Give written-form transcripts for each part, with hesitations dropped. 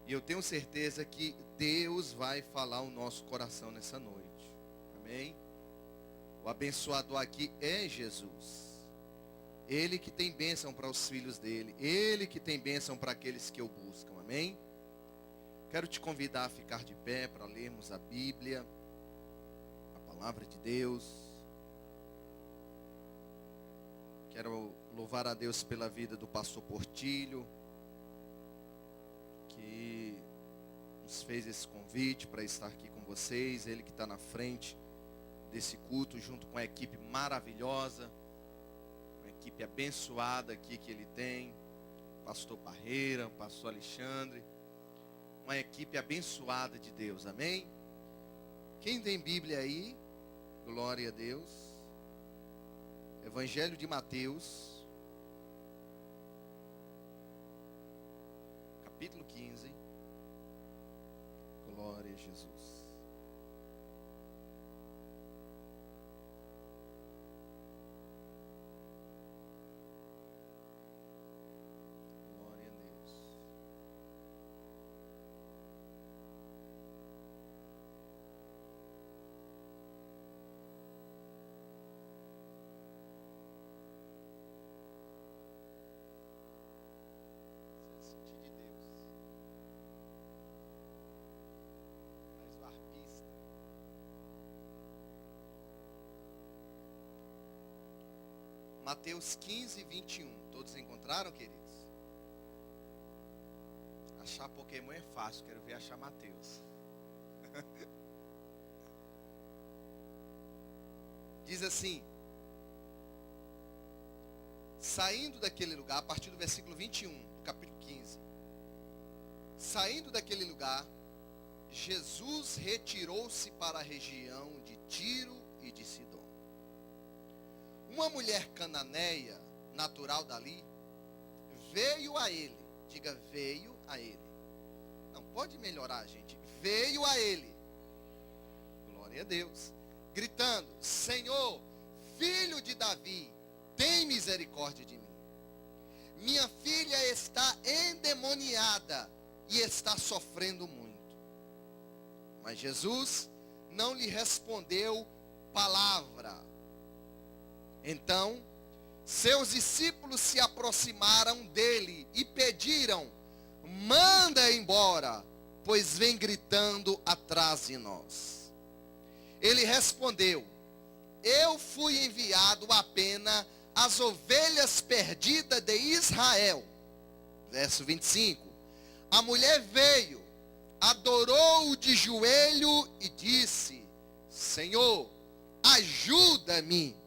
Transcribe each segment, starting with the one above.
E eu tenho certeza que Deus vai falar o nosso coração nessa noite. Amém? O abençoador aqui é Jesus. Ele que tem bênção para os filhos dele. Ele que tem bênção para aqueles que o buscam. Amém? Quero te convidar a ficar de pé para lermos a Bíblia, a palavra de Deus. Quero louvar a Deus pela vida do pastor Portilho, que nos fez esse convite para estar aqui com vocês. Ele que está na frente desse culto, junto com a equipe maravilhosa, uma equipe abençoada aqui que ele tem. Pastor Parreira, pastor Alexandre. Uma equipe abençoada de Deus, amém? Quem tem Bíblia aí? Glória a Deus. Evangelho de Mateus, capítulo 15. Glória a Jesus. Mateus 15, 21. Todos encontraram, queridos? Achar Pokémon é fácil, quero ver achar Mateus. Diz assim: saindo daquele lugar, a partir do versículo 21, do capítulo 15. Saindo daquele lugar, Jesus retirou-se para a região de Tiro e de Sidom. Uma mulher cananeia, natural dali, veio a ele. Diga, veio a ele. Não pode melhorar, gente. Veio a ele. Glória a Deus. Gritando: Senhor, filho de Davi, tem misericórdia de mim. Minha filha está endemoniada e está sofrendo muito. Mas Jesus não lhe respondeu palavra. Então, seus discípulos se aproximaram dele e pediram: manda embora, pois vem gritando atrás de nós. Ele respondeu: eu fui enviado apenas às ovelhas perdidas de Israel. Verso 25. A mulher veio, adorou-o de joelho e disse: Senhor, ajuda-me.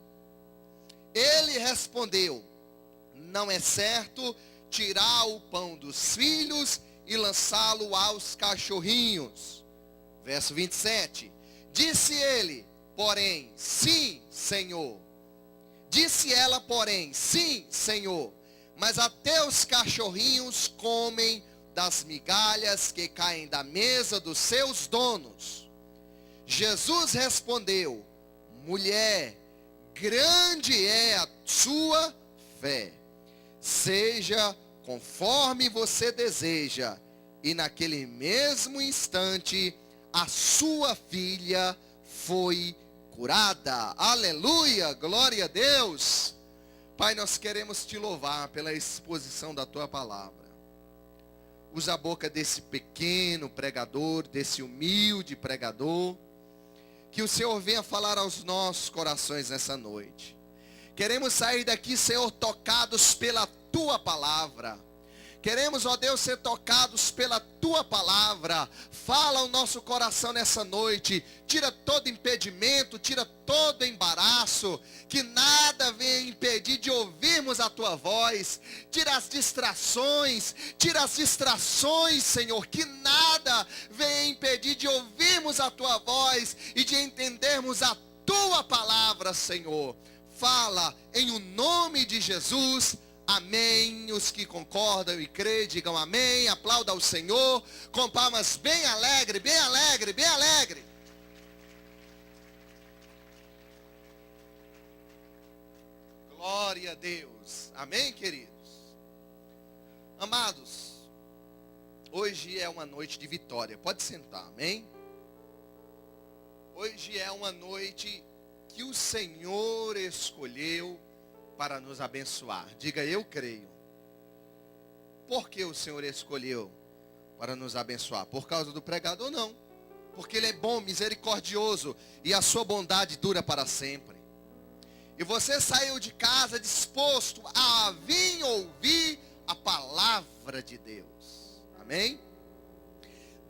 Ele respondeu: não é certo tirar o pão dos filhos e lançá-lo aos cachorrinhos. Verso 27. Disse ele, porém, sim, Senhor. Disse ela, porém, sim, Senhor. Mas até os cachorrinhos comem das migalhas que caem da mesa dos seus donos. Jesus respondeu: mulher, grande é a sua fé. Seja conforme você deseja. E naquele mesmo instante, a sua filha foi curada. Aleluia, glória a Deus. Pai, nós queremos te louvar pela exposição da tua palavra. Usa a boca desse pequeno pregador, desse humilde pregador. Que o Senhor venha falar aos nossos corações nessa noite. Queremos sair daqui, Senhor, tocados pela tua palavra. Queremos, ó Deus, ser tocados pela tua palavra. Fala o nosso coração nessa noite. Tira todo impedimento, tira todo embaraço. Que nada venha impedir de ouvirmos a tua voz. Tira as distrações, Senhor. Que nada venha impedir de ouvirmos a tua voz e de entendermos a tua palavra, Senhor. Fala em o nome de Jesus. Amém. Os que concordam e creem, digam amém. Aplauda ao Senhor com palmas bem alegre, bem alegre, bem alegre. Glória a Deus. Amém, queridos? Amados, Hoje é uma noite de vitória. Pode sentar, amém? Hoje é uma noite que o Senhor escolheu para nos abençoar. Diga, eu creio. Por que o Senhor escolheu para nos abençoar? Por causa do pregador? Não. Porque Ele é bom, misericordioso e a sua bondade dura para sempre. E você saiu de casa disposto a vir ouvir a palavra de Deus. Amém?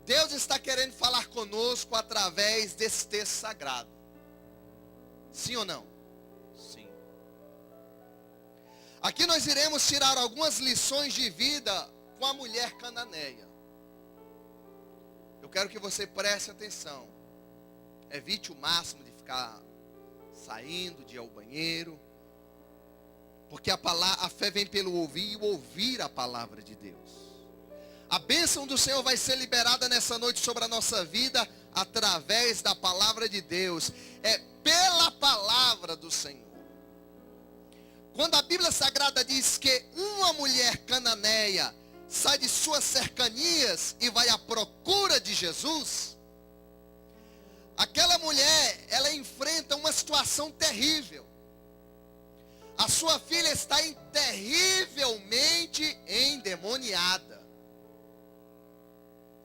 Deus está querendo falar conosco através desse texto sagrado. Sim ou não? Sim. Aqui nós iremos tirar algumas lições de vida com a mulher cananeia. Eu quero que você preste atenção. Evite o máximo de ficar saindo, de ir ao banheiro. Porque a fé vem pelo ouvir e o ouvir a palavra de Deus. A bênção do Senhor vai ser liberada nessa noite sobre a nossa vida através da palavra de Deus. É pela palavra do Senhor. Quando a Bíblia Sagrada diz que uma mulher cananeia sai de suas cercanias e vai à procura de Jesus, aquela mulher, ela enfrenta uma situação terrível. A sua filha está terrivelmente endemoniada.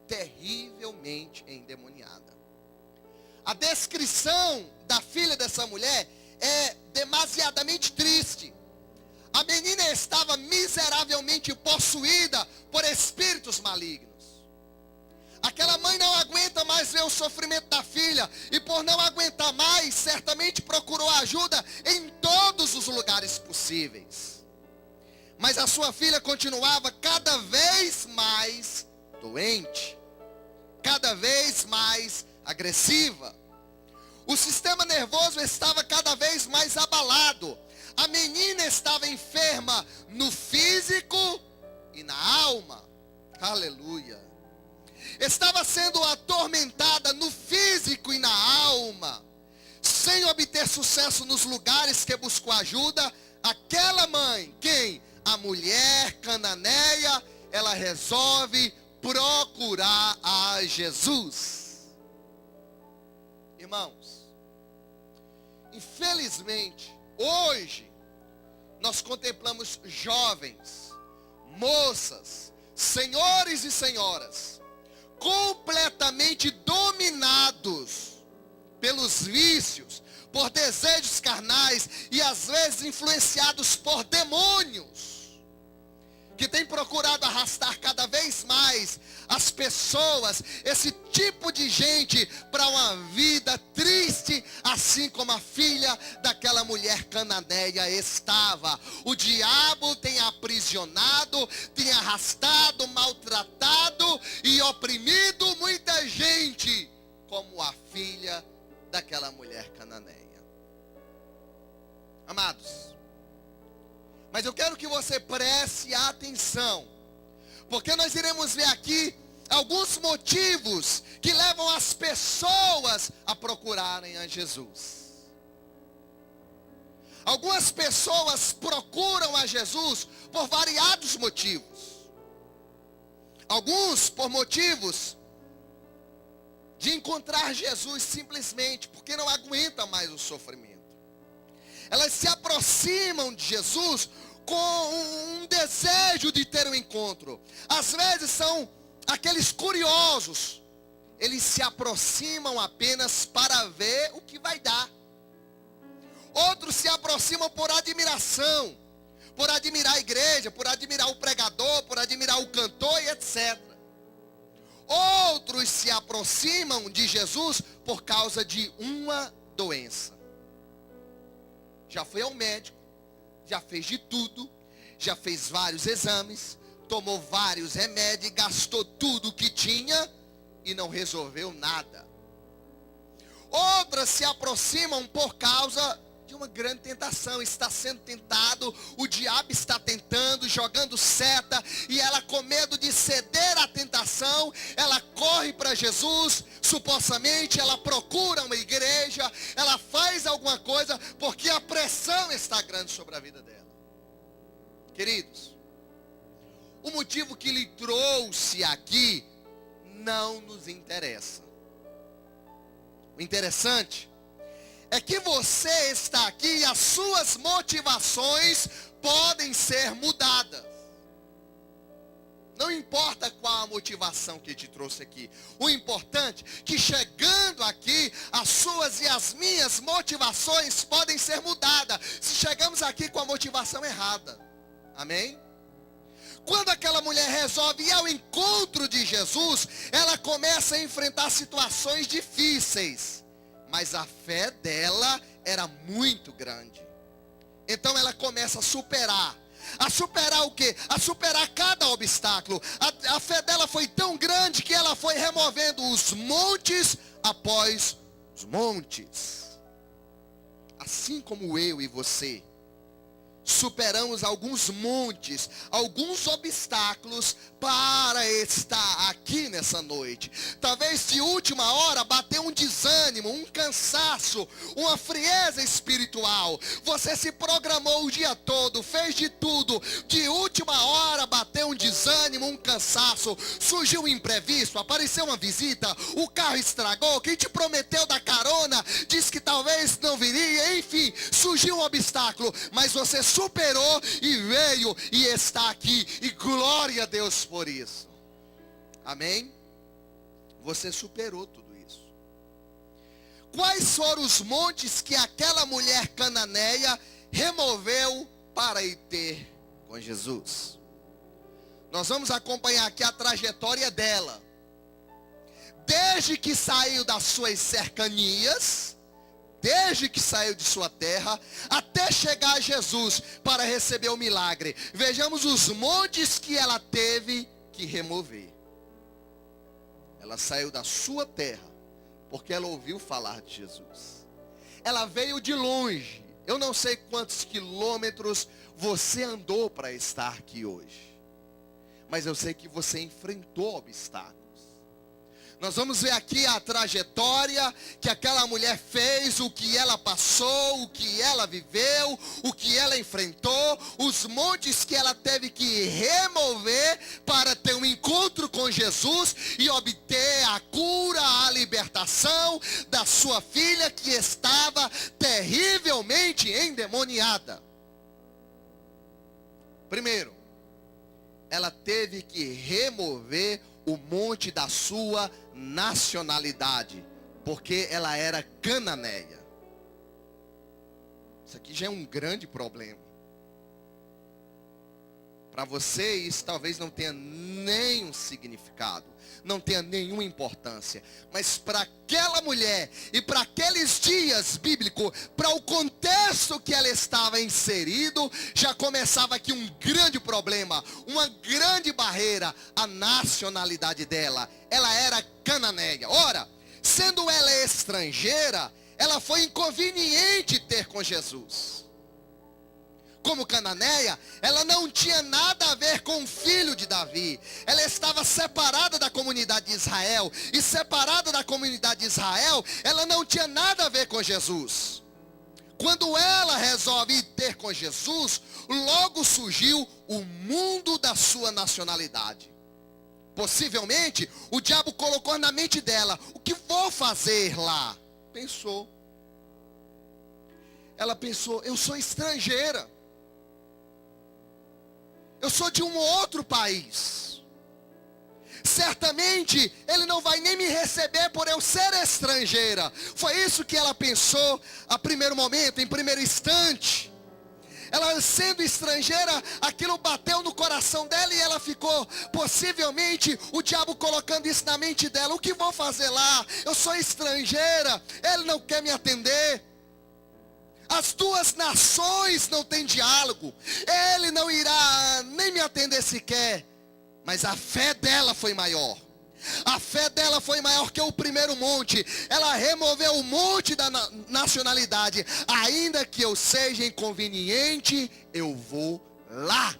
Terrivelmente endemoniada. A descrição da filha dessa mulher é demasiadamente triste. A menina estava miseravelmente possuída por espíritos malignos. Aquela mãe não aguenta mais ver o sofrimento da filha, e por não aguentar mais, certamente procurou ajuda em todos os lugares possíveis. Mas a sua filha continuava cada vez mais doente, cada vez mais agressiva. O sistema nervoso estava cada vez mais abalado. A menina estava enferma no físico e na alma. Aleluia. Estava sendo atormentada no físico e na alma. Sem obter sucesso nos lugares que buscou ajuda, aquela mãe, quem? A mulher cananeia, ela resolve procurar a Jesus. Irmãos, infelizmente, hoje, nós contemplamos jovens, moças, senhores e senhoras, completamente dominados pelos vícios, por desejos carnais e às vezes influenciados por demônios, que tem procurado arrastar cada vez mais as pessoas, esse tipo de gente, para uma vida triste, assim como a filha daquela mulher cananeia estava. O diabo tem aprisionado, tem arrastado, maltratado e oprimido muita gente, como a filha daquela mulher cananeia. Amados, mas eu quero que você preste atenção, porque nós iremos ver aqui alguns motivos que levam as pessoas a procurarem a Jesus. Algumas pessoas procuram a Jesus por variados motivos. Alguns por motivos de encontrar Jesus simplesmente porque não aguentam mais o sofrimento. Elas se aproximam de Jesus com um desejo de ter um encontro. Às vezes são aqueles curiosos. Eles se aproximam apenas para ver o que vai dar. Outros se aproximam por admiração, por admirar a igreja, por admirar o pregador, por admirar o cantor e etc. Outros se aproximam de Jesus por causa de uma doença. Já foi ao médico, já fez de tudo, já fez vários exames, tomou vários remédios, gastou tudo que tinha e não resolveu nada. Outras se aproximam por causa de uma grande tentação. Está sendo tentado, o diabo está tentando, jogando seta, e ela, com medo de ceder à tentação, ela corre para Jesus. Supostamente ela procura uma igreja, ela faz alguma coisa, porque a pressão está grande sobre a vida dela. Queridos, o motivo que lhe trouxe aqui, não nos interessa. O interessante é que você está aqui e as suas motivações podem ser mudadas. Não importa qual a motivação que te trouxe aqui. O importante é que chegando aqui, as suas e as minhas motivações podem ser mudadas. Se chegamos aqui com a motivação errada. Amém? Quando aquela mulher resolve ir ao encontro de Jesus, ela começa a enfrentar situações difíceis. Mas a fé dela era muito grande. Então ela começa a superar. A superar o quê? A superar cada obstáculo. A fé dela foi tão grande que ela foi removendo os montes após os montes. Assim como eu e você superamos alguns montes, alguns obstáculos para estar aqui nessa noite. Talvez de última hora bateu um desânimo, um cansaço, uma frieza espiritual. Você se programou o dia todo, fez de tudo. De última hora bateu um desânimo, um cansaço. Surgiu um imprevisto, apareceu uma visita, o carro estragou. Quem te prometeu dar carona disse que talvez não viria. Enfim, surgiu um obstáculo, mas você superou e veio e está aqui. E glória a Deus por isso. Amém? Você superou tudo isso. Quais foram os montes que aquela mulher cananeia removeu para ir ter com Jesus? Nós vamos acompanhar aqui a trajetória dela. Desde que saiu das suas cercanias, desde que saiu de sua terra, até chegar a Jesus para receber o milagre. Vejamos os montes que ela teve que remover. Ela saiu da sua terra, porque ela ouviu falar de Jesus. Ela veio de longe. Eu não sei quantos quilômetros você andou para estar aqui hoje, mas eu sei que você enfrentou obstáculos. Nós vamos ver aqui a trajetória que aquela mulher fez, o que ela passou, o que ela viveu, o que ela enfrentou, os montes que ela teve que remover para ter um encontro com Jesus e obter a cura, a libertação da sua filha que estava terrivelmente endemoniada. Primeiro, ela teve que remover o monte da sua nacionalidade, porque ela era cananeia. Isso aqui já é um grande problema. Para você isso talvez não tenha nenhum significado, não tenha nenhuma importância, mas para aquela mulher e para aqueles dias bíblicos, para o contexto que ela estava inserido, já começava aqui um grande problema, uma grande barreira, a nacionalidade dela. Ela era cananeia. Ora, sendo ela estrangeira, ela foi inconveniente ter com Jesus. Como cananeia, ela não tinha nada a ver com o filho de Davi. Ela estava separada da comunidade de Israel. E separada da comunidade de Israel, ela não tinha nada a ver com Jesus. Quando ela resolve ir ter com Jesus, logo surgiu o mundo da sua nacionalidade. Possivelmente, o diabo colocou na mente dela: o que vou fazer lá? Pensou. Ela pensou: eu sou estrangeira. Eu sou de um outro país. Certamente ele não vai nem me receber por eu ser estrangeira. Foi isso que ela pensou a primeiro momento, em primeiro instante. Ela sendo estrangeira, aquilo bateu no coração dela e ela ficou, possivelmente, o diabo colocando isso na mente dela: o que vou fazer lá? Eu sou estrangeira, ele não quer me atender. As duas nações não têm diálogo. Ele não irá nem me atender sequer. Mas a fé dela foi maior. A fé dela foi maior que o primeiro monte. Ela removeu o monte da nacionalidade. Ainda que eu seja inconveniente, eu vou lá.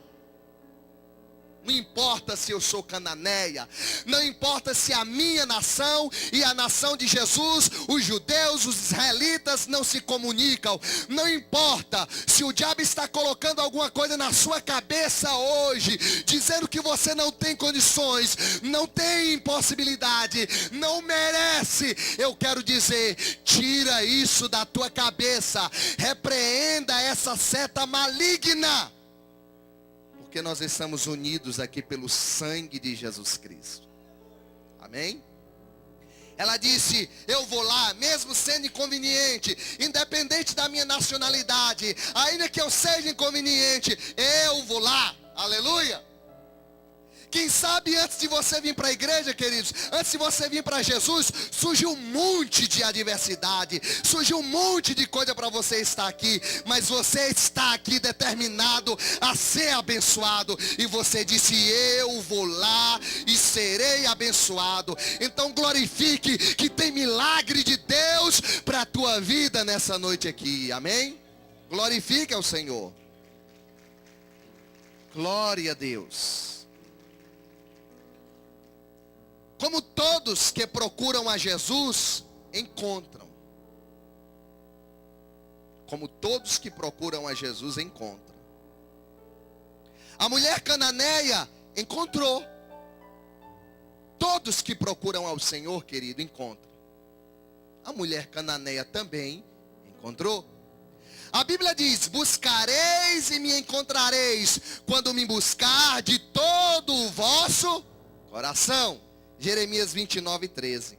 Não importa se eu sou cananeia, não importa se a minha nação e a nação de Jesus, os judeus, os israelitas não se comunicam. Não importa se o diabo está colocando alguma coisa na sua cabeça hoje, dizendo que você não tem condições, não tem possibilidade, não merece. Eu quero dizer, tira isso da tua cabeça, repreenda essa seta maligna. Porque nós estamos unidos aqui pelo sangue de Jesus Cristo. Amém? Ela disse, eu vou lá, mesmo sendo inconveniente, independente da minha nacionalidade, ainda que eu seja inconveniente, eu vou lá. Aleluia! Quem sabe antes de você vir para a igreja, queridos, antes de você vir para Jesus, surgiu um monte de adversidade, surgiu um monte de coisa para você estar aqui, mas você está aqui determinado a ser abençoado, e você disse, eu vou lá e serei abençoado. Então glorifique que tem milagre de Deus para a tua vida nessa noite aqui, amém? Glorifique ao Senhor. Glória a Deus. Como todos que procuram a Jesus, encontram. Como todos que procuram a Jesus, encontram. A mulher cananeia encontrou. Todos que procuram ao Senhor, querido, encontram. A mulher cananeia também encontrou. A Bíblia diz, buscareis e me encontrareis, quando me buscar de todo o vosso coração. Jeremias 29:13.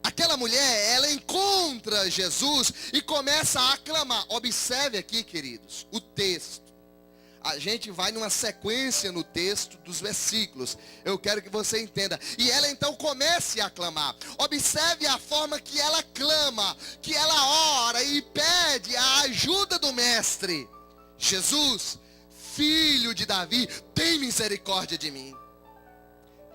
Aquela mulher, ela encontra Jesus e começa a aclamar. Observe aqui, queridos, o texto. A gente vai numa sequência no texto dos versículos. Eu quero que você entenda. E ela então comece a clamar. Observe a forma que ela clama, que ela ora e pede a ajuda do mestre. Jesus, filho de Davi, tem misericórdia de mim.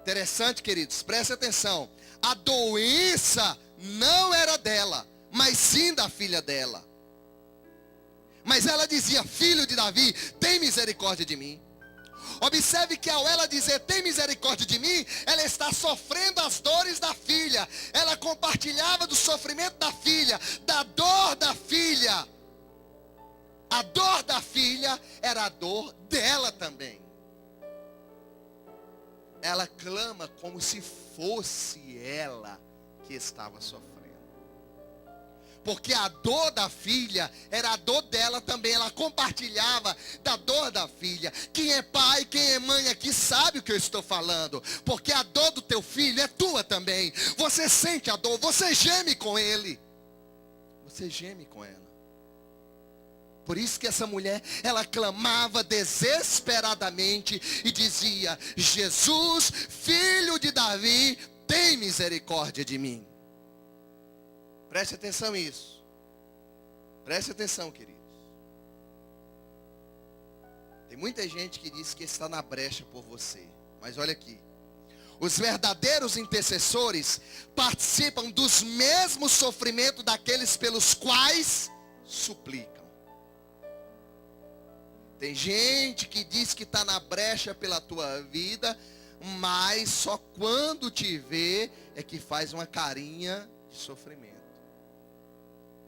Interessante, queridos, preste atenção. A doença não era dela, mas sim da filha dela. Mas ela dizia, filho de Davi, tem misericórdia de mim. Observe que ao ela dizer, tem misericórdia de mim, ela está sofrendo as dores da filha. Ela compartilhava do sofrimento da filha, da dor da filha. A dor da filha era a dor dela também. Ela clama como se fosse ela que estava sofrendo. Porque a dor da filha era a dor dela também. Ela compartilhava da dor da filha. Quem é pai, quem é mãe aqui sabe o que eu estou falando. Porque a dor do teu filho é tua também. Você sente a dor, você geme com ele. Você geme com ela. Por isso que essa mulher, ela clamava desesperadamente e dizia, Jesus, filho de Davi, tem misericórdia de mim. Preste atenção nisso. Preste atenção, queridos. Tem muita gente que diz que está na brecha por você. Mas olha aqui. Os verdadeiros intercessores participam dos mesmos sofrimentos daqueles pelos quais suplicam. Tem gente que diz que está na brecha pela tua vida, mas só quando te vê é que faz uma carinha de sofrimento.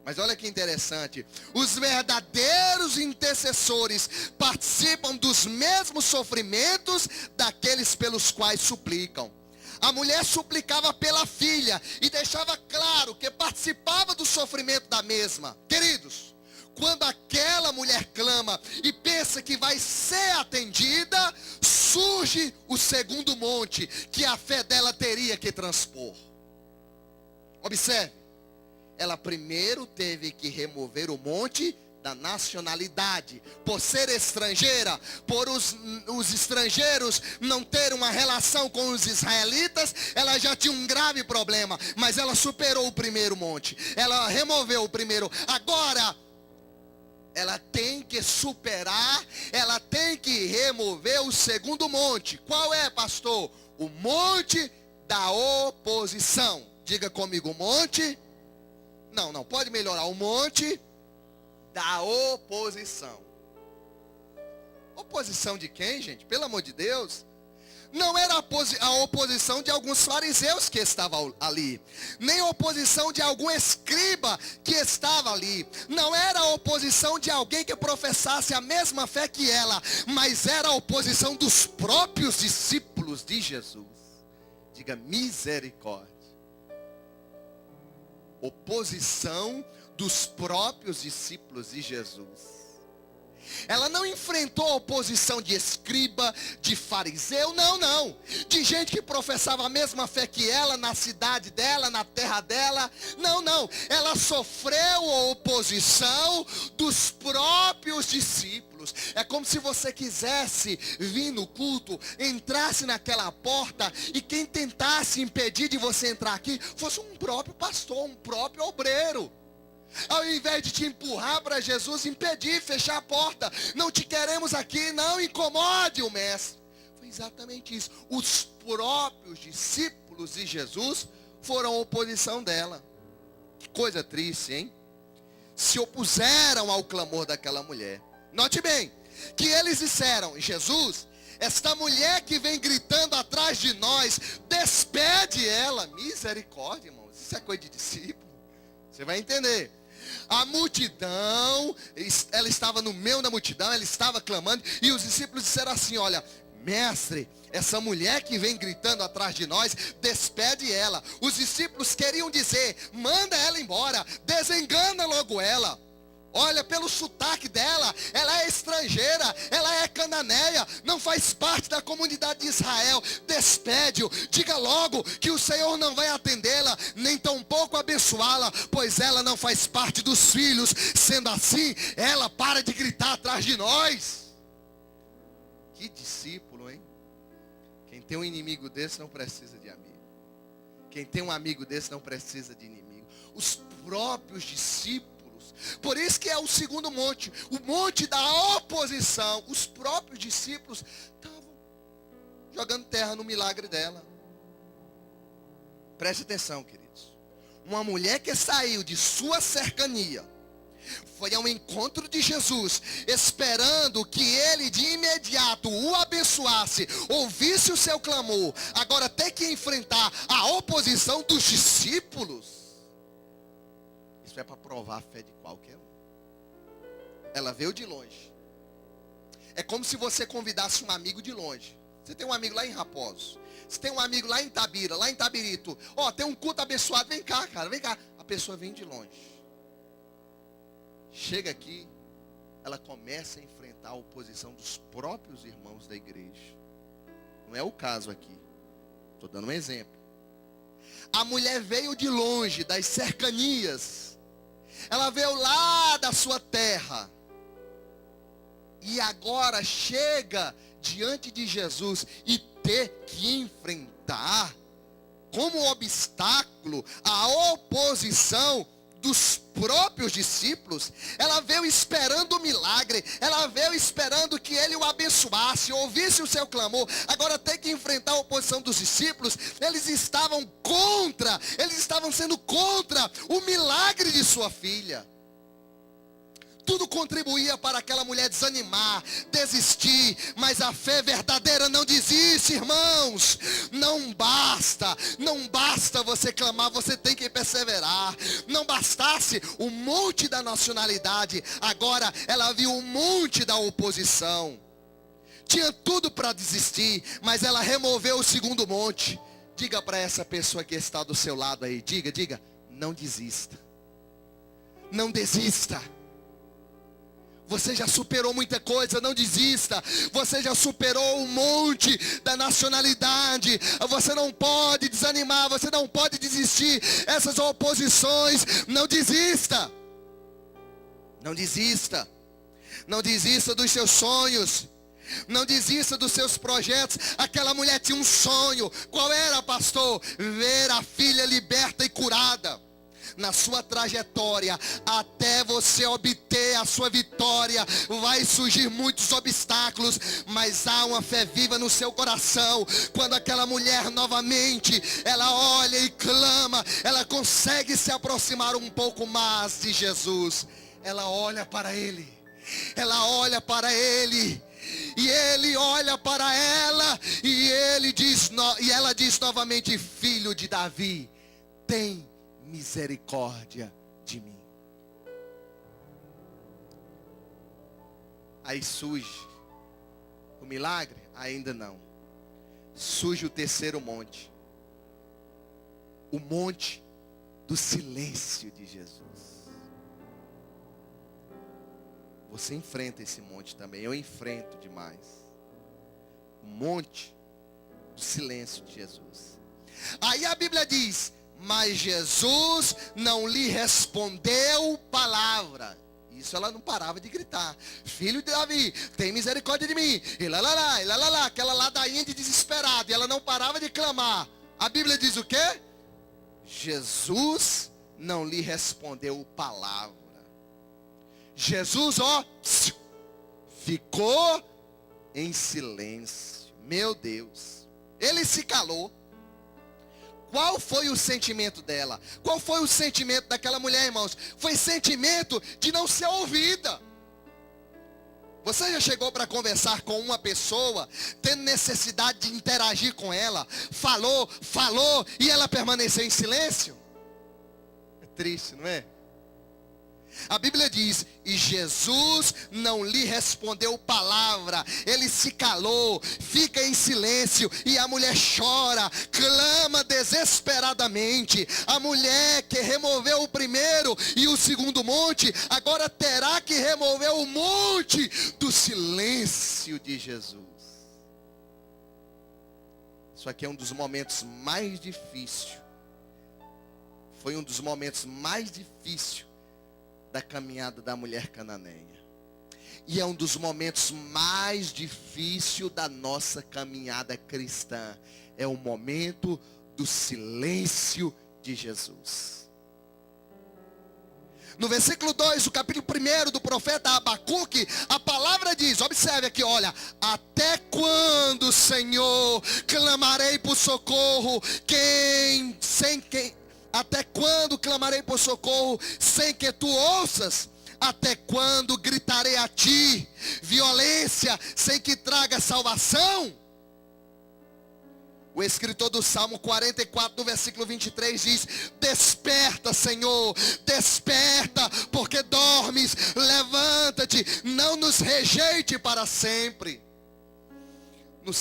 Mas olha que interessante. Os verdadeiros intercessores participam dos mesmos sofrimentos daqueles pelos quais suplicam. A mulher suplicava pela filha e deixava claro que participava do sofrimento da mesma. Queridos, quando aquela mulher clama e pensa que vai ser atendida, surge o segundo monte que a fé dela teria que transpor. Observe, ela primeiro teve que remover o monte da nacionalidade, por ser estrangeira, por os estrangeiros não terem uma relação com os israelitas, ela já tinha um grave problema, mas ela superou o primeiro monte, ela removeu o primeiro. Agora ela tem que superar, ela tem que remover o segundo monte. Qual é, pastor? O monte da oposição. Diga comigo, o monte. Não, pode melhorar. O monte da oposição. Oposição de quem, gente? Pelo amor de Deus. Não era a oposição de alguns fariseus que estavam ali, nem a oposição de algum escriba que estava ali, não era a oposição de alguém que professasse a mesma fé que ela, mas era a oposição dos próprios discípulos de Jesus. Diga misericórdia. Oposição dos próprios discípulos de Jesus. Ela não enfrentou a oposição de escriba, de fariseu, não. De gente que professava a mesma fé que ela, na cidade dela, na terra dela. Não. Ela sofreu a oposição dos próprios discípulos. É como se você quisesse vir no culto, entrasse naquela porta e quem tentasse impedir de você entrar aqui fosse um próprio pastor, um próprio obreiro. Ao invés de te empurrar para Jesus, impedir, fechar a porta. Não te queremos aqui, não incomode o mestre. Foi exatamente isso. Os próprios discípulos de Jesus foram a oposição dela. Que coisa triste, hein? Se opuseram ao clamor daquela mulher. Note bem, que eles disseram: Jesus, esta mulher que vem gritando atrás de nós, despede ela. Misericórdia, irmãos, isso é coisa de discípulo. Você vai entender. A multidão, ela estava no meio da multidão, ela estava clamando, e os discípulos disseram assim: olha, mestre, essa mulher que vem gritando atrás de nós, despede ela. Os discípulos queriam dizer: manda ela embora, desengana logo ela. Olha, pelo sotaque dela, ela é estrangeira, ela é cananeia, não faz parte da comunidade de Israel. Despede-o, diga logo que o Senhor não vai atendê-la, nem tampouco abençoá-la, pois ela não faz parte dos filhos. Sendo assim, ela para de gritar atrás de nós. Que discípulo, hein? Quem tem um inimigo desse não precisa de amigo. Quem tem um amigo desse não precisa de inimigo. Os próprios discípulos. Por isso que é o segundo monte, o monte da oposição. Os próprios discípulos estavam jogando terra no milagre dela. Preste atenção, queridos. Uma mulher que saiu de sua cercania, foi ao encontro de Jesus, esperando que ele de imediato o abençoasse, ouvisse o seu clamor, agora tem que enfrentar a oposição dos discípulos. Isso é para provar a fé de qualquer um. Ela veio de longe. É como se você convidasse um amigo de longe. Você tem um amigo lá em Raposo. Você tem um amigo lá em Itabira, lá em Itabirito. Ó, tem um culto abençoado. Vem cá, cara, vem cá. A pessoa vem de longe. Chega aqui, ela começa a enfrentar a oposição dos próprios irmãos da igreja. Não é o caso aqui. Estou dando um exemplo. A mulher veio de longe, das cercanias. Ela veio lá da sua terra. E agora chega diante de Jesus e ter que enfrentar como obstáculo a oposição dos próprios discípulos. Ela veio esperando o milagre, ela veio esperando que ele o abençoasse, ouvisse o seu clamor. Agora tem que enfrentar a oposição dos discípulos. Eles estavam sendo contra o milagre de sua filha. Tudo contribuía para aquela mulher desanimar, desistir, mas a fé verdadeira não desiste, irmãos. Não basta você clamar, você tem que perseverar. Não bastasse o monte da nacionalidade, agora ela viu o monte da oposição. Tinha tudo para desistir, mas ela removeu o segundo monte. Diga para essa pessoa que está do seu lado aí, diga, não desista. Não desista. Você já superou muita coisa, não desista. Você já superou um monte da nacionalidade. Você não pode desanimar, você não pode desistir. Essas oposições, não desista. Não desista. Não desista dos seus sonhos. Não desista dos seus projetos. Aquela mulher tinha um sonho. Qual era, pastor? Ver a filha liberta e curada. Na sua trajetória, até você obter a sua vitória, vai surgir muitos obstáculos, mas há uma fé viva no seu coração. Quando aquela mulher novamente, ela olha e clama, ela consegue se aproximar um pouco mais de Jesus. Ela olha para ele, E ele olha para ela e ela diz novamente: filho de Davi, tem misericórdia de mim. Aí surge o milagre? Ainda não. Surge o terceiro monte. O monte do silêncio de Jesus. Você enfrenta esse monte também. Eu enfrento demais. O monte do silêncio de Jesus. Aí a Bíblia diz: mas Jesus não lhe respondeu palavra. Isso ela não parava de gritar: filho de Davi, tem misericórdia de mim. E lá, aquela ladainha de desesperado. E ela não parava de clamar. A Bíblia diz o quê? Jesus não lhe respondeu palavra. Jesus, ficou em silêncio. Meu Deus. Ele se calou. Qual foi o sentimento dela? Qual foi o sentimento daquela mulher, irmãos? Foi sentimento de não ser ouvida. Você já chegou para conversar com uma pessoa, tendo necessidade de interagir com ela, falou, e ela permaneceu em silêncio? É triste, não é? A Bíblia diz: e Jesus não lhe respondeu palavra. Ele se calou, fica em silêncio. E a mulher chora, clama desesperadamente. A mulher que removeu o primeiro e o segundo monte, agora terá que remover o monte do silêncio de Jesus. Isso aqui é um dos momentos mais difíceis. Foi um dos momentos mais difíceis da caminhada da mulher cananeia. E é um dos momentos mais difíceis da nossa caminhada cristã. É o momento do silêncio de Jesus. No versículo 2, o capítulo 1 do profeta Abacuque, a palavra diz, observe aqui, olha: até quando, Senhor, clamarei por socorro, até quando clamarei por socorro sem que tu ouças? Até quando gritarei a ti violência sem que traga salvação? O escritor do Salmo 44, do versículo 23 diz: desperta, Senhor, desperta, porque dormes, levanta-te, não nos rejeite para sempre. No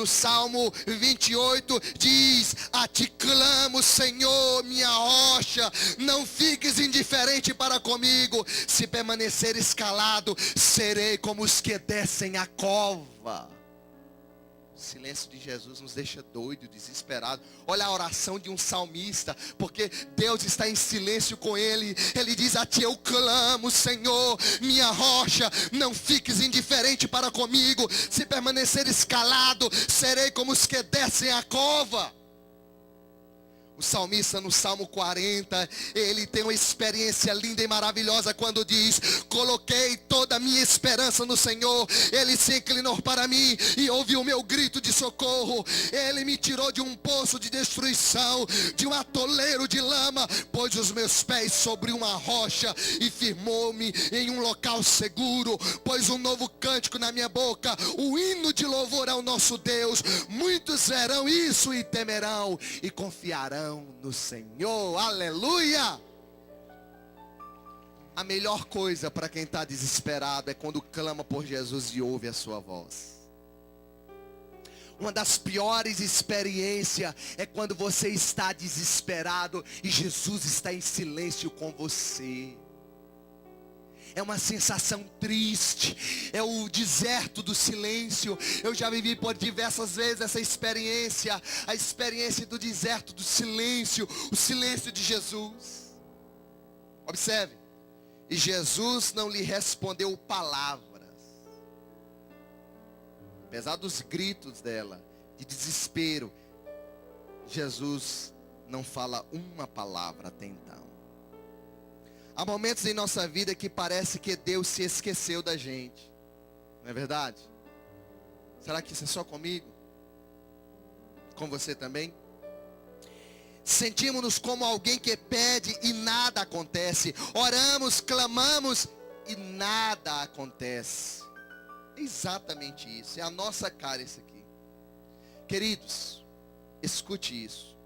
Salmo 28 diz: a ti clamo, Senhor, minha rocha, não fiques indiferente para comigo. Se permaneceres calado, serei como os que descem a cova. O silêncio de Jesus nos deixa doido, desesperado. Olha a oração de um salmista, porque Deus está em silêncio com ele. Ele diz: a ti eu clamo, Senhor, minha rocha, não fiques indiferente para comigo. Se permaneceres calado, serei como os que descem a cova. O salmista no Salmo 40, ele tem uma experiência linda e maravilhosa quando diz: coloquei toda a minha esperança no Senhor. Ele se inclinou para mim e ouviu o meu grito de socorro. Ele me tirou de um poço de destruição, de um atoleiro de lama, pôs os meus pés sobre uma rocha e firmou-me em um local seguro. Pôs um novo cântico na minha boca, o hino de louvor ao nosso Deus. Muitos verão isso e temerão e confiarão no Senhor. Aleluia! A melhor coisa para quem está desesperado é quando clama por Jesus e ouve a sua voz. Uma das piores experiências é quando você está desesperado e Jesus está em silêncio com você. É uma sensação triste, é o deserto do silêncio. Eu já vivi por diversas vezes essa experiência, a experiência do deserto do silêncio, o silêncio de Jesus. Observe, e Jesus não lhe respondeu palavras. Apesar dos gritos dela, de desespero, Jesus não fala uma palavra até então. Há momentos em nossa vida que parece que Deus se esqueceu da gente. Não é verdade? Será que isso é só comigo? Com você também? Sentimos-nos como alguém que pede e nada acontece. Oramos, clamamos e nada acontece. Exatamente isso. É a nossa cara isso aqui. Queridos, escute isso.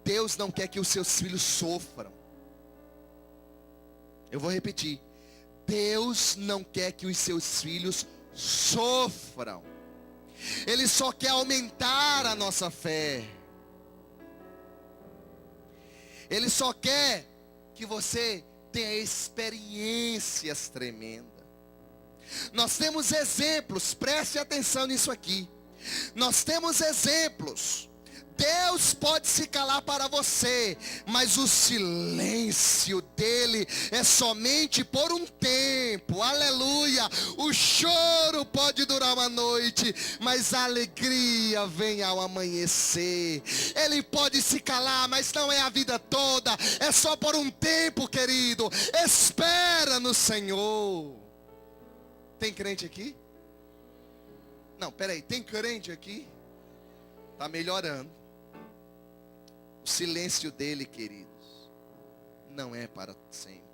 Deus não quer que os seus filhos sofram. Eu vou repetir. Deus não quer que os seus filhos sofram. Ele só quer aumentar a nossa fé. Ele só quer que você tenha experiências tremendas. Nós temos exemplos, preste atenção nisso aqui. Nós temos exemplos. Deus pode se calar para você, mas o silêncio dele é somente por um tempo. Aleluia. O choro pode durar uma noite, mas a alegria vem ao amanhecer. Ele pode se calar, mas não é a vida toda. É só por um tempo, querido. Espera no Senhor. Tem crente aqui? Não, peraí, tem crente aqui? Está melhorando. O silêncio dele, queridos, não é para sempre.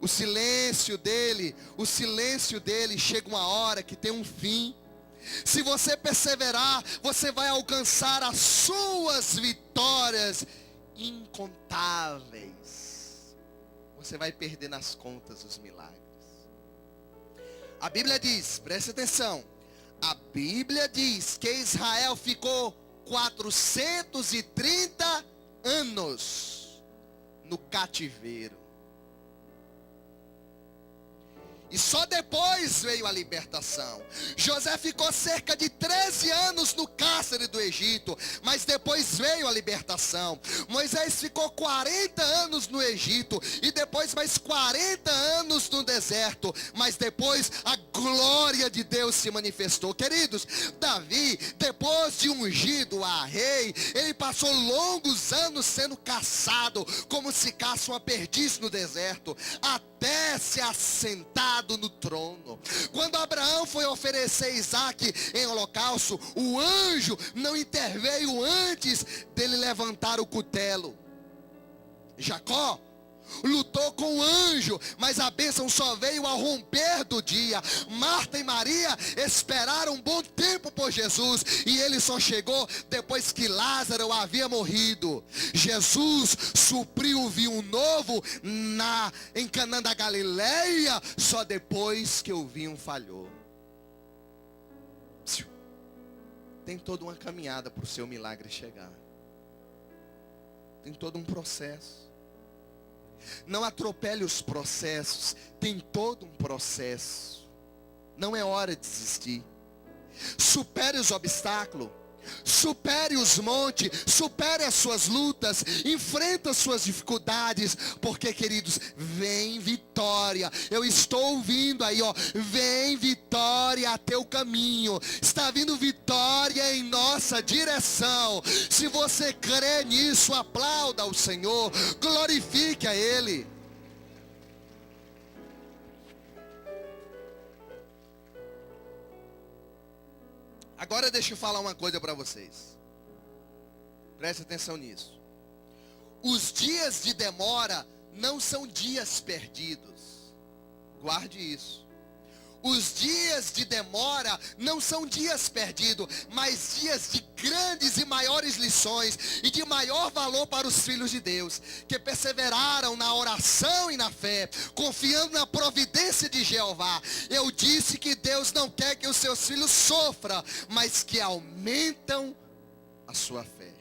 O silêncio dele chega uma hora que tem um fim. Se você perseverar, você vai alcançar as suas vitórias incontáveis. Você vai perder nas contas os milagres. A Bíblia diz, preste atenção. A Bíblia diz que Israel ficou 430 anos no cativeiro. E só depois veio a libertação. José ficou cerca de 13 anos no cárcere do Egito, mas depois veio a libertação. Moisés ficou 40 anos no Egito, e depois mais 40 anos no deserto, mas depois a glória de Deus se manifestou. Queridos, Davi, depois de ungido a rei, ele passou longos anos sendo caçado, como se caça uma perdiz no deserto, até se assentar no trono. Quando Abraão foi oferecer Isaac em holocausto, o anjo não interveio antes dele levantar o cutelo. Jacó lutou com o anjo, mas a bênção só veio ao romper do dia. Marta e Maria esperaram um bom tempo por Jesus, e ele só chegou depois que Lázaro havia morrido. Jesus supriu o vinho novo em Canaã da Galileia só depois que o vinho falhou. Tem toda uma caminhada para o seu milagre chegar. Tem todo um processo. Não atropele os processos. Tem todo um processo. Não é hora de desistir. Supere os obstáculos. Supere os montes. Supere as suas lutas. Enfrenta as suas dificuldades. Porque, queridos, vem vitória. Eu estou ouvindo aí, ó. Vem vitória a teu caminho. Está vindo vitória em nossa direção. Se você crê nisso, aplauda ao Senhor. Glorifique a Ele. Agora deixa eu falar uma coisa para vocês. Preste atenção nisso. Os dias de demora não são dias perdidos. Guarde isso. Os dias de demora não são dias perdidos, mas dias de grandes e maiores lições e de maior valor para os filhos de Deus, que perseveraram na oração e na fé, confiando na providência de Jeová. Eu disse que Deus não quer que os seus filhos sofram, mas que aumentam a sua fé.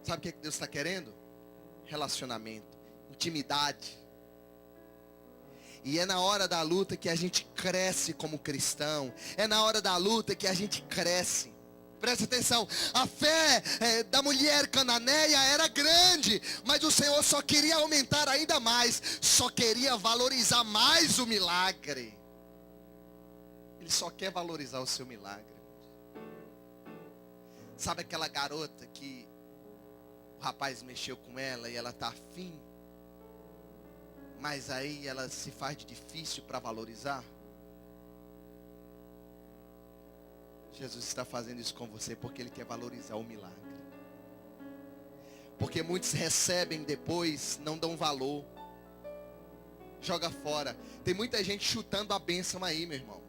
Sabe o que Deus está querendo? Relacionamento, intimidade. E é na hora da luta que a gente cresce como cristão. É na hora da luta que a gente cresce. Presta atenção. A fé da mulher cananeia era grande, mas o Senhor só queria aumentar ainda mais. Só queria valorizar mais o milagre. Ele só quer valorizar o seu milagre. Sabe aquela garota que o rapaz mexeu com ela e ela está afim? Mas aí ela se faz de difícil para valorizar. Jesus está fazendo isso com você porque Ele quer valorizar o milagre. Porque muitos recebem depois, não dão valor. joga fora. Tem muita gente chutando a bênção aí, meu irmão.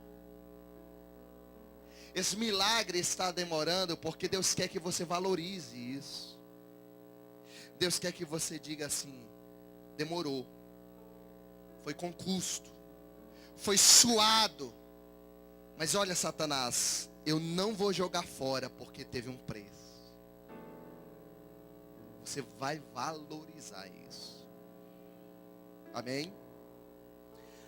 Esse milagre está demorando porque Deus quer que você valorize isso. Deus quer que você diga assim: demorou, foi com custo, foi suado. Mas olha, Satanás, eu não vou jogar fora porque teve um preço. Você vai valorizar isso. Amém?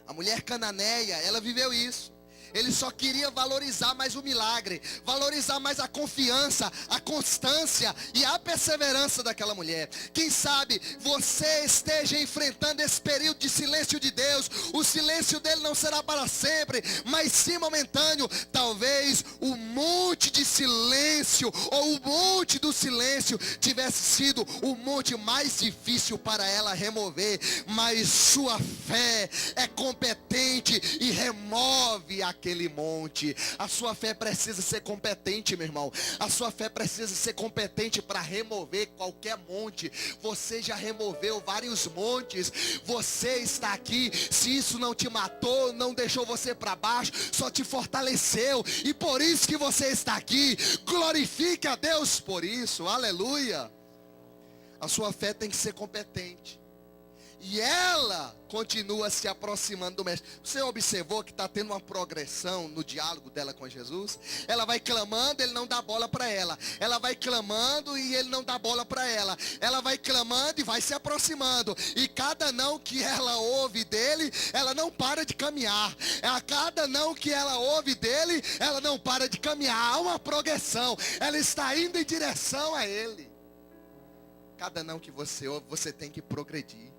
A mulher cananeia, ela viveu isso. Ele só queria valorizar mais o milagre, valorizar mais a confiança, a constância e a perseverança daquela mulher. Quem sabe você esteja enfrentando esse período de silêncio de Deus. O silêncio dele não será para sempre, mas sim momentâneo. Talvez o monte de silêncio ou o monte do silêncio tivesse sido o monte mais difícil para ela remover. Mas sua fé é competente e remove aquele monte. A sua fé precisa ser competente, meu irmão. A sua fé precisa ser competente para remover qualquer monte. Você já removeu vários montes. Você está aqui. Se isso não te matou, não deixou você para baixo, só te fortaleceu. E por isso que você está aqui. Glorifique a Deus por isso. Aleluia. A sua fé tem que ser competente. E ela continua se aproximando do mestre. Você observou que está tendo uma progressão no diálogo dela com Jesus? Ela vai clamando, ele não dá bola para ela. Ela vai clamando e ele não dá bola para ela. Ela vai clamando e vai se aproximando. E cada não que ela ouve dele, ela não para de caminhar. A cada não que ela ouve dele, ela não para de caminhar. Há uma progressão. Ela está indo em direção a ele. Cada não que você ouve, você tem que progredir.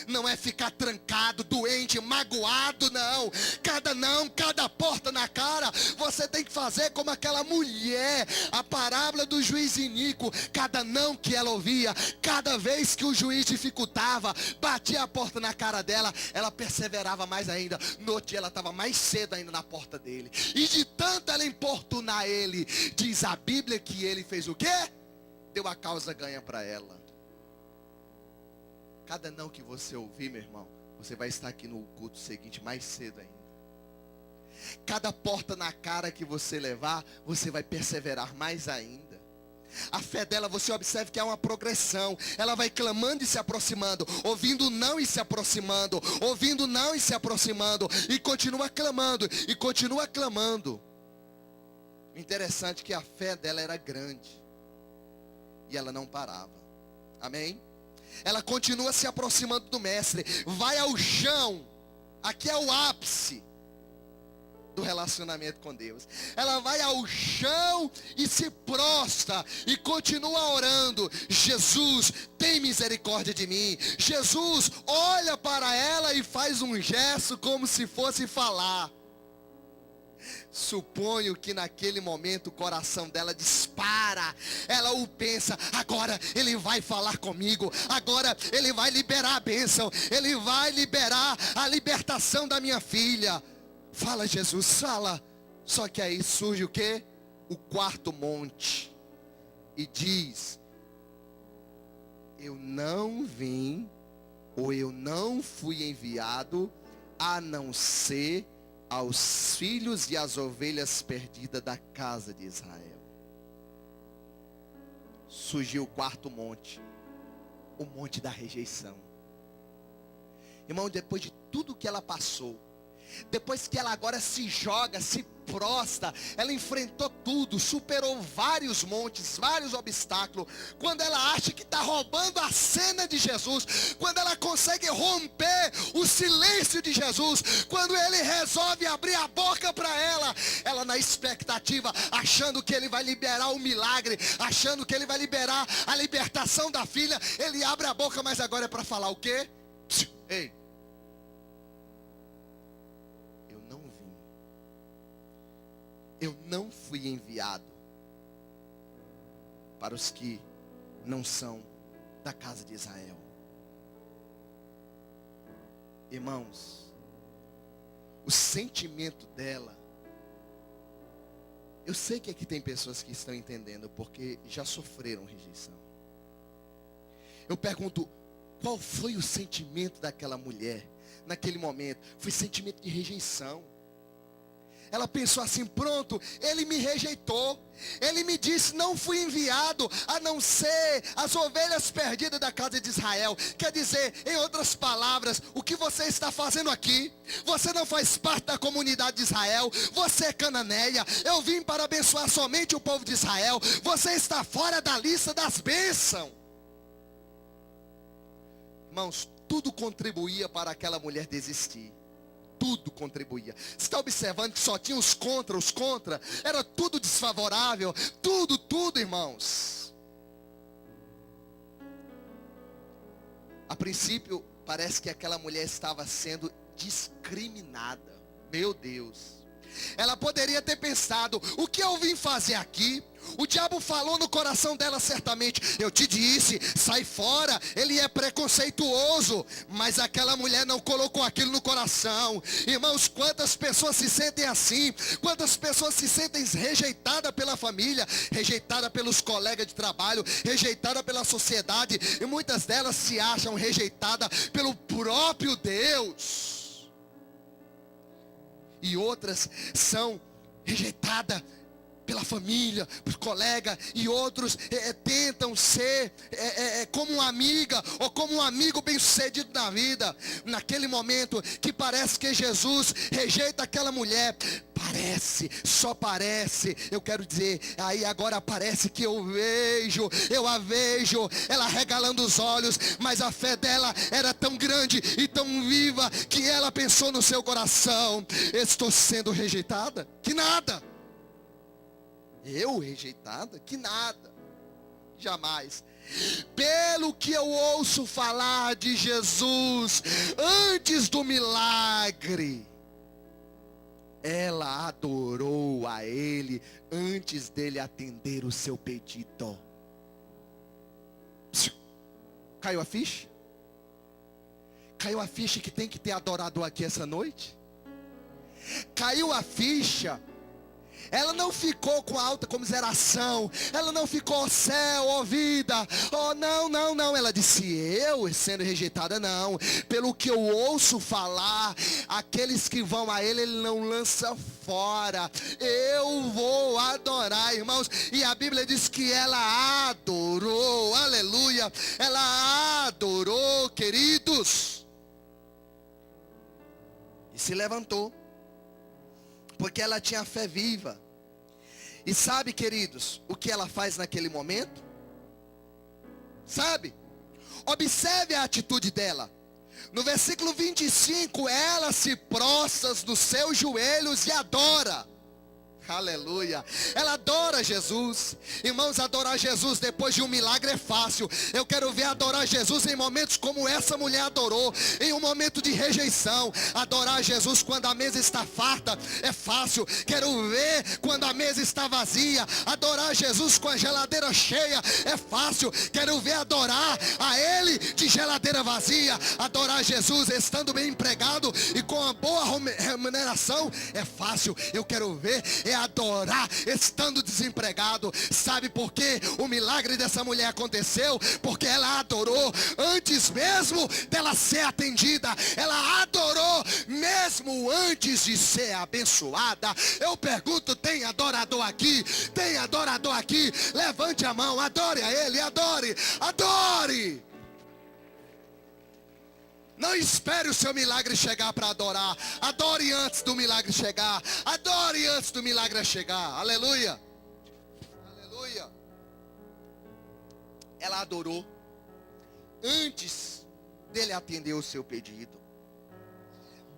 Não é ficar trancado, doente, magoado, não. Cada não, cada porta na cara. Você tem que fazer como aquela mulher. A parábola do juiz iníquo. Cada não que ela ouvia, cada vez que o juiz dificultava, batia a porta na cara dela, ela perseverava mais ainda. No outro dia ela estava mais cedo ainda na porta dele. E de tanto ela importunar ele, diz a Bíblia que ele fez o quê? Deu a causa ganha para ela. Cada não que você ouvir, meu irmão, você vai estar aqui no culto seguinte mais cedo ainda. Cada porta na cara que você levar, você vai perseverar mais ainda. A fé dela, você observa que há uma progressão. Ela vai clamando e se aproximando, ouvindo não e se aproximando, ouvindo não e se aproximando, e continua clamando, e continua clamando. O interessante é que a fé dela era grande, e ela não parava. Amém? Ela continua se aproximando do mestre. Vai ao chão. Aqui é o ápice do relacionamento com Deus. Ela vai ao chão e se prostra. E continua orando. Jesus, tem misericórdia de mim. Jesus olha para ela e faz um gesto como se fosse falar. Suponho que naquele momento o coração dela dispara. Ela o pensa: agora ele vai falar comigo. Agora ele vai liberar a bênção. Ele vai liberar a libertação da minha filha. Fala, Jesus, fala. Só que aí surge o quê? O quarto monte. E diz: eu não vim, ou eu não fui enviado, a não ser aos filhos e às ovelhas perdidas da casa de Israel. Surgiu o quarto monte, o monte da rejeição. Irmão, depois de tudo que ela passou, depois que ela agora se joga, se prostra, ela enfrentou tudo, superou vários montes, vários obstáculos. Quando ela acha que está roubando a cena de Jesus, quando ela consegue romper o silêncio de Jesus, quando ele resolve abrir a boca para ela na expectativa, achando que ele vai liberar o milagre, achando que ele vai liberar a libertação da filha, ele abre a boca, mas agora é para falar o quê? Ei, eu não fui enviado para os que não são da casa de Israel. Irmãos, o sentimento dela, eu sei que aqui tem pessoas que estão entendendo, porque já sofreram rejeição. Eu pergunto, Qual foi o sentimento daquela mulher naquele momento? Foi sentimento de rejeição. Ela pensou assim: pronto, ele me rejeitou. Ele me disse: não fui enviado a não ser as ovelhas perdidas da casa de Israel. Quer dizer, em outras palavras, o que você está fazendo aqui? Você não faz parte da comunidade de Israel. Você é cananeia. Eu vim para abençoar somente o povo de Israel. Você está fora da lista das bênçãos. Irmãos, tudo contribuía para aquela mulher desistir. Tudo contribuía. Você está observando que só tinha os contra. Era tudo desfavorável. Tudo, irmãos. A princípio, parece que aquela mulher estava sendo discriminada. Meu Deus. Ela poderia ter pensado: o que eu vim fazer aqui? O diabo falou no coração dela certamente: eu te disse, sai fora, ele é preconceituoso. Mas aquela mulher não colocou aquilo no coração. Irmãos, quantas pessoas se sentem assim? Quantas pessoas se sentem rejeitadas pela família, rejeitadas pelos colegas de trabalho, rejeitadas pela sociedade, e muitas delas se acham rejeitadas pelo próprio Deus. E outras são rejeitadas pela família, por colega, e outros tentam ser como uma amiga, ou como um amigo bem sucedido na vida. Naquele momento que parece que Jesus rejeita aquela mulher, só parece, eu quero dizer, aí agora parece que eu a vejo, ela regalando os olhos, mas a fé dela era tão grande e tão viva, que ela pensou no seu coração: estou sendo rejeitada? Que nada! Eu rejeitada? Que nada. Jamais. Pelo que eu ouço falar de Jesus, antes do milagre, ela adorou a ele antes dele atender o seu pedido. Caiu a ficha? Caiu a ficha que tem que ter adorador aqui essa noite? Caiu a ficha. Ela não ficou com alta comiseração. Ela não ficou: céu, ó vida. Oh, não. Ela disse: eu sendo rejeitada, não. Pelo que eu ouço falar, aqueles que vão a ele não lança fora. Eu vou adorar, irmãos. E a Bíblia diz que ela adorou. Aleluia. Ela adorou, queridos. E se levantou. Porque ela tinha fé viva. E sabe, queridos, o que ela faz naquele momento? Sabe? Observe a atitude dela. No versículo 25, ela se prostra nos seus joelhos e adora. Aleluia. Ela adora Jesus. Irmãos, adorar Jesus depois de um milagre é fácil. Eu quero ver adorar Jesus em momentos como essa mulher adorou, em um momento de rejeição. Adorar Jesus quando a mesa está farta é fácil. Quero ver quando a mesa está vazia. Adorar Jesus com a geladeira cheia é fácil. Quero ver adorar a Ele de geladeira vazia. Adorar Jesus estando bem empregado e com uma boa remuneração é fácil. Eu quero ver adorar estando desempregado. Sabe por quê o milagre dessa mulher aconteceu? Porque ela adorou antes mesmo dela ser atendida. Ela adorou mesmo antes de ser abençoada. Eu pergunto: tem adorador aqui? Tem adorador aqui? Levante a mão, adore a Ele, adore. Não espere o seu milagre chegar para adorar. Adore antes do milagre chegar. Adore antes do milagre chegar. Aleluia. Aleluia. Ela adorou antes dele atender o seu pedido.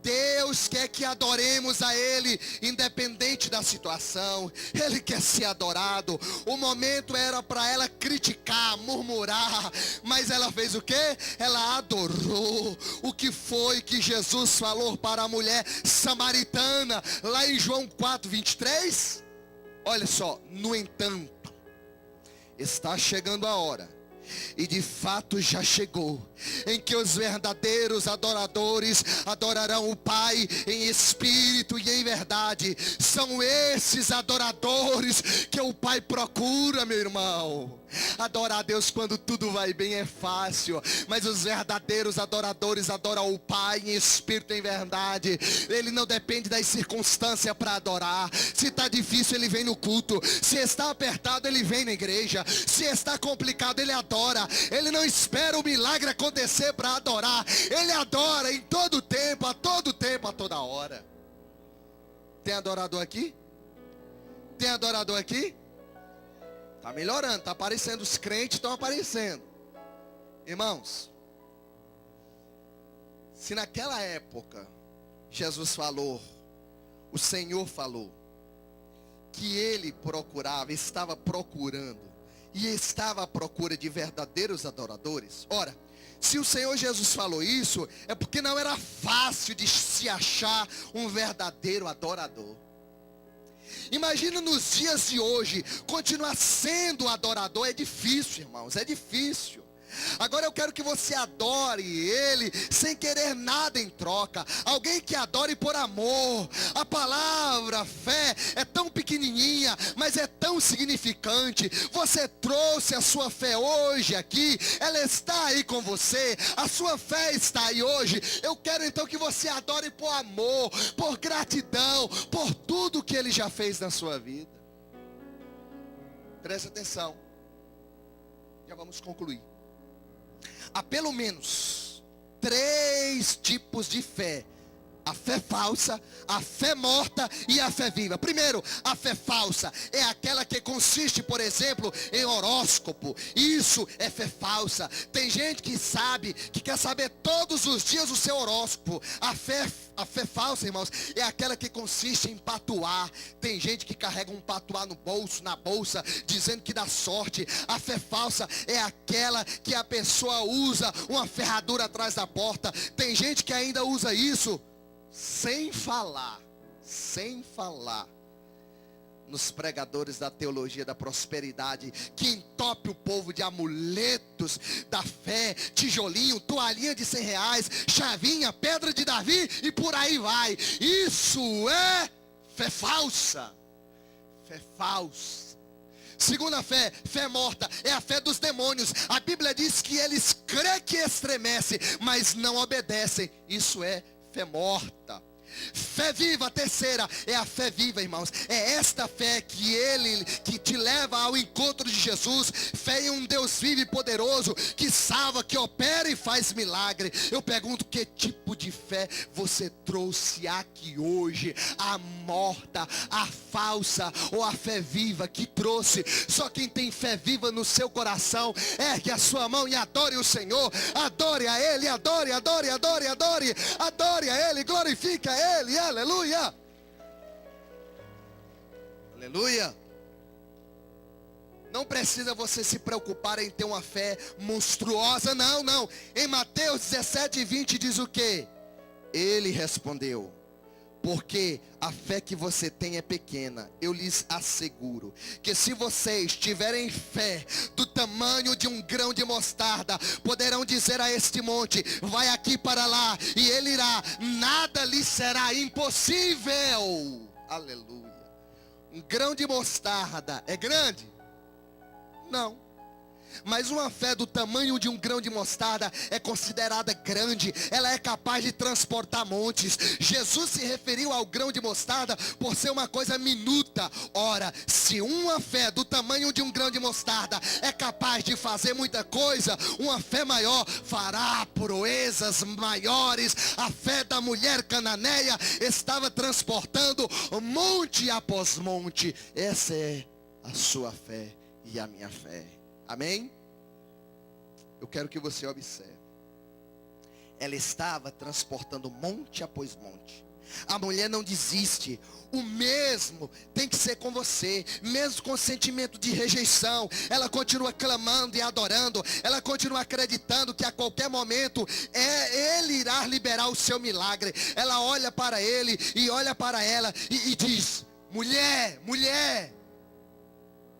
Deus quer que adoremos a Ele, independente da situação. Ele quer ser adorado. O momento era para ela criticar, murmurar, mas ela fez o quê? Ela adorou. O que foi que Jesus falou para a mulher samaritana, lá em João 4:23? Olha só: no entanto, está chegando a hora E de fato já chegou, em que os verdadeiros adoradores adorarão o Pai em espírito e em verdade. São esses adoradores que o Pai procura, meu irmão. Adorar a Deus quando tudo vai bem é fácil, mas os verdadeiros adoradores adoram o Pai em espírito e em verdade. Ele não depende das circunstâncias para adorar. Se está difícil, ele vem no culto. Se está apertado, ele vem na igreja. Se está complicado, ele adora. Ele não espera o milagre acontecer para adorar. Ele adora em todo tempo, a toda hora. Tem adorador aqui? Tem adorador aqui? Está melhorando, está aparecendo, os crentes estão aparecendo. Irmãos, se naquela época Jesus falou, o Senhor falou, que ele procurava, estava procurando, e estava à procura de verdadeiros adoradores. Ora, se o Senhor Jesus falou isso, é porque não era fácil de se achar um verdadeiro adorador. Imagina nos dias de hoje, continuar sendo adorador é difícil, irmãos, é difícil. Agora eu quero que você adore Ele sem querer nada em troca. Alguém que adore por amor. A palavra fé é tão pequenininha, mas é tão significante. Você trouxe a sua fé hoje aqui, ela está aí com você. A sua fé está aí hoje. Eu quero então que você adore por amor, por gratidão, por tudo que Ele já fez na sua vida. Presta atenção. Já vamos concluir. Há pelo menos 3 tipos de fé: a fé falsa, a fé morta e a fé viva. Primeiro, a fé falsa é aquela que consiste, por exemplo, em horóscopo. Isso é fé falsa. Tem gente que sabe, que quer saber todos os dias o seu horóscopo. A fé falsa, irmãos, é aquela que consiste em patuar. Tem gente que carrega um patuar no bolso, na bolsa, dizendo que dá sorte. A fé falsa é aquela que a pessoa usa uma ferradura atrás da porta. Tem gente que ainda usa isso sem falar nos pregadores da teologia da prosperidade, que entope o povo de amuletos da fé, tijolinho, toalhinha de R$100, chavinha, pedra de Davi e por aí vai. Isso é fé falsa. Fé falsa. Segunda fé, fé morta, é a fé dos demônios. A Bíblia diz que eles creem que estremecem, mas não obedecem. Isso é fé morta. Fé viva, a terceira, é a fé viva, irmãos. É esta fé que te leva ao encontro de Jesus. Fé em um Deus vivo e poderoso, que salva, que opera e faz milagre. Eu pergunto, que tipo de fé você trouxe aqui hoje? A morta, a falsa ou a fé viva que trouxe? Só quem tem fé viva no seu coração, ergue a sua mão e adore o Senhor. Adore a Ele, adore a Ele, glorifica a Ele, aleluia. Aleluia. Não precisa você se preocupar em ter uma fé monstruosa, não. Em Mateus 17:20 diz o quê? Ele respondeu: porque a fé que você tem é pequena. Eu lhes asseguro que se vocês tiverem fé do tamanho de um grão de mostarda, poderão dizer a este monte: vai aqui para lá, e ele irá. Nada lhe será impossível. Aleluia. Um grão de mostarda é grande? Não. Mas uma fé do tamanho de um grão de mostarda é considerada grande. Ela é capaz de transportar montes. Jesus se referiu ao grão de mostarda por ser uma coisa minuta. Ora, se uma fé do tamanho de um grão de mostarda é capaz de fazer muita coisa, uma fé maior fará proezas maiores. A fé da mulher cananeia estava transportando monte após monte. Essa é a sua fé e a minha fé. Amém? Eu quero que você observe. Ela estava transportando monte após monte. A mulher não desiste. O mesmo tem que ser com você. Mesmo com sentimento de rejeição, ela continua clamando e adorando. Ela continua acreditando que a qualquer momento Ele irá liberar o seu milagre. Ela olha para Ele e olha para ela e diz: mulher,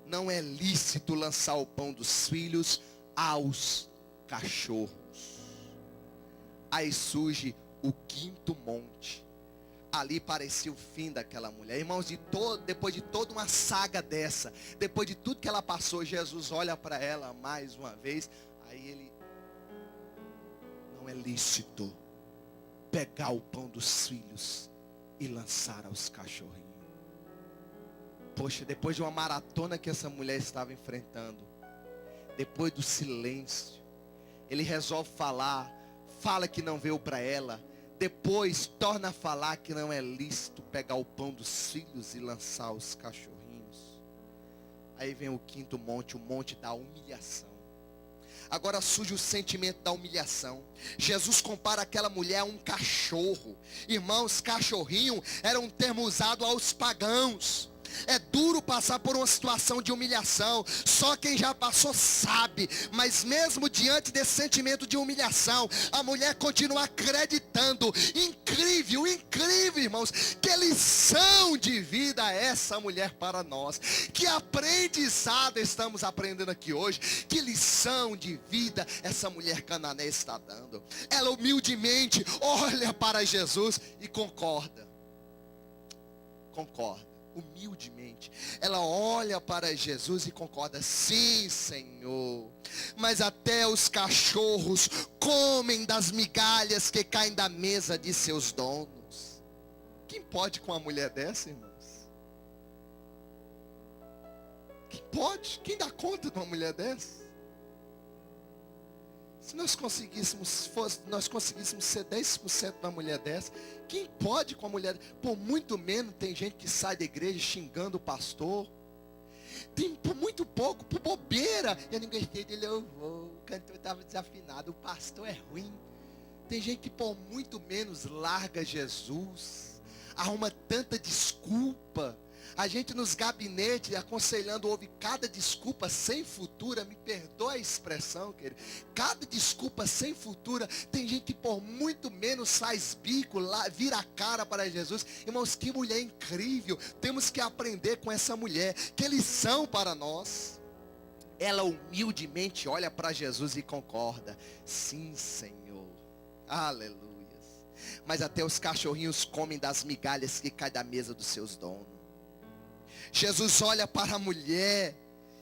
não é lícito lançar o pão dos filhos aos cachorros. Aí surge o quinto monte. Ali parecia o fim daquela mulher. Irmãos, depois de toda uma saga dessa, depois de tudo que ela passou, Jesus olha para ela mais uma vez. Aí ele: não é lícito pegar o pão dos filhos e lançar aos cachorrinhos. Poxa, depois de uma maratona que essa mulher estava enfrentando, depois do silêncio, ele resolve falar, fala que não veio para ela, depois torna a falar que não é lícito pegar o pão dos filhos e lançar aos cachorrinhos. Aí vem o quinto monte, o monte da humilhação. Agora surge o sentimento da humilhação. Jesus compara aquela mulher a um cachorro. Irmãos, cachorrinho era um termo usado aos pagãos. É duro passar por uma situação de humilhação. Só quem já passou sabe. Mas mesmo diante desse sentimento de humilhação, a mulher continua acreditando. Incrível, incrível, irmãos. Que lição de vida é essa mulher para nós. Que aprendizado estamos aprendendo aqui hoje. Que lição de vida essa mulher cananeia está dando. Ela humildemente olha para Jesus e concorda. Humildemente, ela olha para Jesus e concorda: sim, Senhor, mas até os cachorros comem das migalhas que caem da mesa de seus donos. Quem pode com uma mulher dessa, irmãos? Quem pode? Quem dá conta de uma mulher dessa? Se nós conseguíssemos ser 10% de uma mulher dessa, quem pode com a mulher? Por muito menos tem gente que sai da igreja xingando o pastor. Tem por muito pouco, por bobeira. Eu não gostei de louvor, o cantor estava desafinado, o pastor é ruim. Tem gente que por muito menos larga Jesus, arruma tanta desculpa. A gente nos gabinetes aconselhando ouve cada desculpa sem futura. Me perdoa a expressão, querido. Cada desculpa sem futura. Tem gente que por muito menos faz bico, vira a cara para Jesus. Irmãos, que mulher incrível. Temos que aprender com essa mulher. Que lição para nós. Ela humildemente olha para Jesus e concorda: sim, Senhor. Aleluia. Mas até os cachorrinhos comem das migalhas que caem da mesa dos seus donos. Jesus olha para a mulher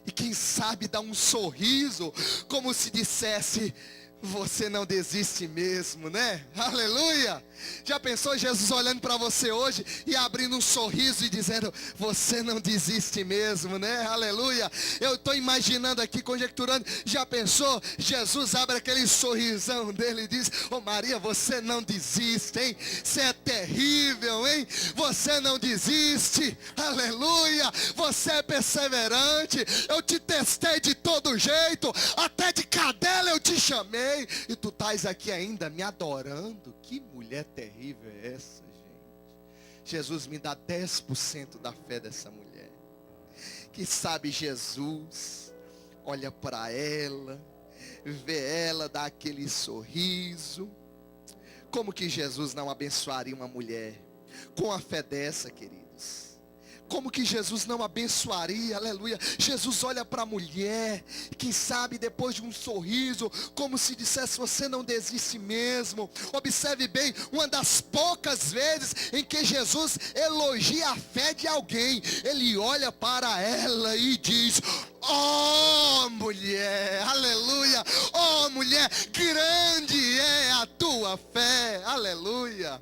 e quem sabe dá um sorriso, como se dissesse: você não desiste mesmo, né? Aleluia! Já pensou Jesus olhando para você hoje e abrindo um sorriso e dizendo: você não desiste mesmo, né? Aleluia! Eu estou imaginando aqui, conjecturando. Já pensou? Jesus abre aquele sorrisão dele e diz: ô Maria, você não desiste, hein? Você é terrível, hein? Você não desiste. Aleluia! Você é perseverante. Eu te testei de todo jeito. Até de cadela eu te chamei. E tu estás aqui ainda me adorando. Que mulher terrível é essa, gente? Jesus, me dá 10% da fé dessa mulher. Que sabe, Jesus olha para ela, vê ela, dá aquele sorriso. Como que Jesus não abençoaria uma mulher com a fé dessa, queridos? Como que Jesus não abençoaria? Aleluia. Jesus olha para a mulher, quem sabe depois de um sorriso, como se dissesse: você não desiste mesmo. Observe bem, uma das poucas vezes em que Jesus elogia a fé de alguém. Ele olha para ela e diz: oh mulher, aleluia. Oh mulher, grande é a tua fé, aleluia.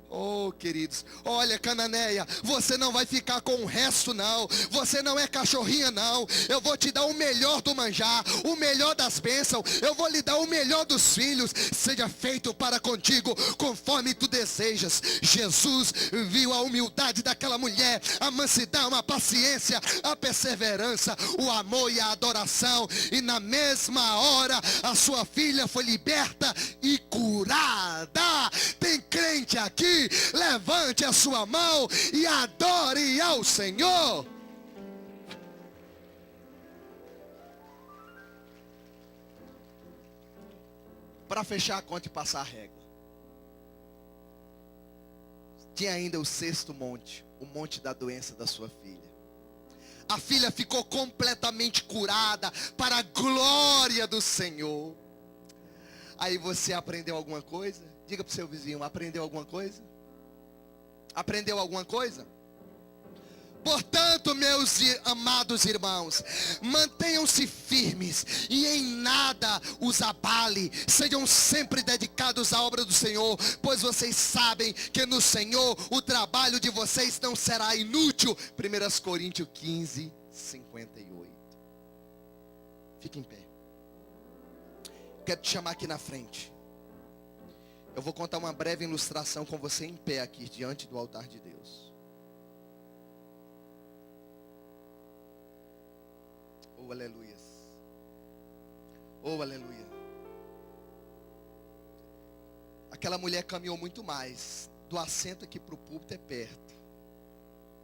Oh, queridos, olha, Cananeia, você não vai ficar com o resto não. Você não é cachorrinha não. Eu vou te dar o melhor do manjar, o melhor das bênçãos. Eu vou lhe dar o melhor dos filhos. Seja feito para contigo conforme tu desejas. Jesus viu a humildade daquela mulher, a mansidão, a paciência, a perseverança, o amor e a adoração. E na mesma hora a sua filha foi liberta e curada. Tem crente aqui? Levante a sua mão e adore ao Senhor. Para fechar a conta e passar a régua, tinha ainda o sexto monte, o monte da doença da sua filha. A filha ficou completamente curada para a glória do Senhor. Aí você aprendeu alguma coisa? Diga para o seu vizinho, aprendeu alguma coisa? Aprendeu alguma coisa? Portanto, meus amados irmãos, mantenham-se firmes e em nada os abale. Sejam sempre dedicados à obra do Senhor, pois vocês sabem que no Senhor o trabalho de vocês não será inútil. 1 Coríntios 15, 58. Fique em pé. Quero te chamar aqui na frente. Eu vou contar uma breve ilustração com você em pé aqui, diante do altar de Deus. Oh, aleluia. Oh, aleluia. Aquela mulher caminhou muito mais. Do assento aqui para o púlpito é perto.